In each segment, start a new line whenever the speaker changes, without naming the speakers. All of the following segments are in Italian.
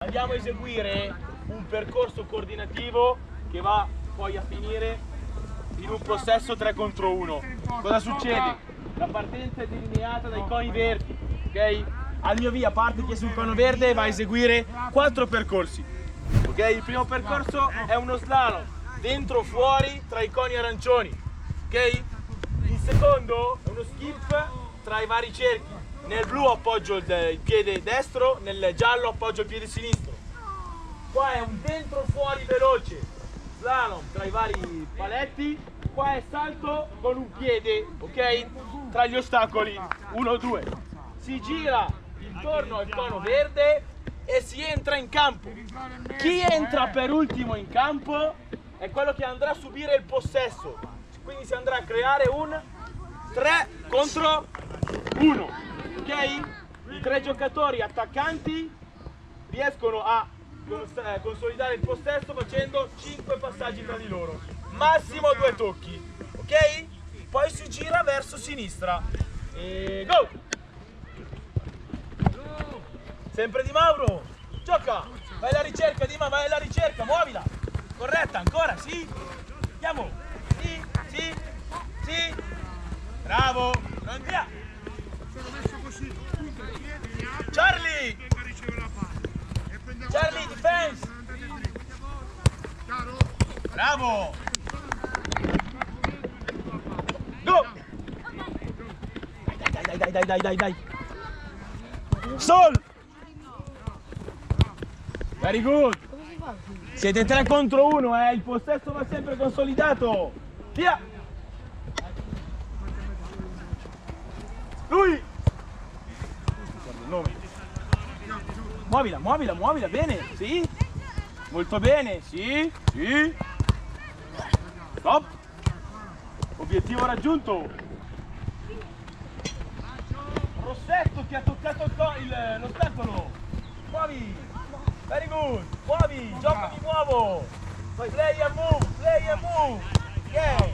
Andiamo a eseguire un percorso coordinativo che va poi a finire in un possesso 3 contro 1. Cosa succede? La partenza è delineata dai coni verdi, ok? Al mio via parte chi è sul cono verde va a eseguire 4 percorsi. Ok? Il primo percorso è uno slalom, dentro o fuori tra i coni arancioni. Ok? Il secondo è uno skip tra i vari cerchi. Nel blu appoggio il piede destro, nel giallo appoggio il piede sinistro. Qua è un dentro fuori veloce, slalom tra i vari paletti. Qua è salto con un piede, ok? Tra gli ostacoli, 1 o 2. Si gira intorno al cono verde e si entra in campo. Chi entra per ultimo in campo è quello che andrà a subire il possesso. Quindi si andrà a creare un 3 contro 1. Ok? I 3 giocatori attaccanti riescono a consolidare il possesso facendo 5 passaggi tra di loro, massimo 2 tocchi, ok? Poi si gira verso sinistra e go! Sempre Di Mauro, gioca, vai alla ricerca Dima, vai alla ricerca, muovila, corretta, ancora, sì, andiamo, sì, sì, sì, bravo, non via. Charlie! Charlie, defense! Bravo! Go! Dai! Sol! Very good! Siete 3 contro 1, il possesso va sempre consolidato! Via! Lui! Il nome. Muovila, bene, sì, molto bene, sì, stop, obiettivo raggiunto. Rossetto che ha toccato l'ostacolo, muovi, very good, muovi, gioco mi muovo, play and move, yeah.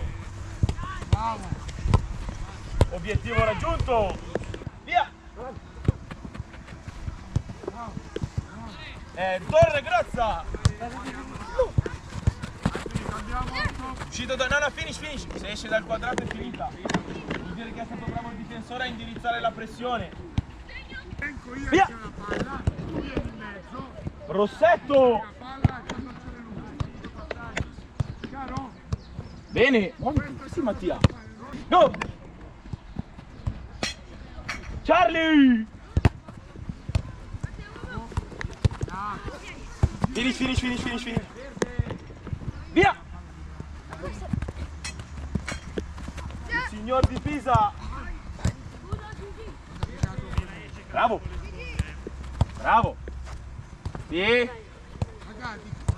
Obiettivo raggiunto, via. Torre Grozza! Uscito da... No, finish! Se esce dal quadrato è finita. Vuol dire che è stato bravo il difensore a indirizzare la pressione. Via! Rossetto! Bene! Sì, Mattia! Go! Charlie! Finish. Via! Il signor di Pisa! Bravo! Sì!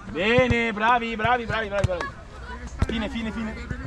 Bene, bravi! Fine!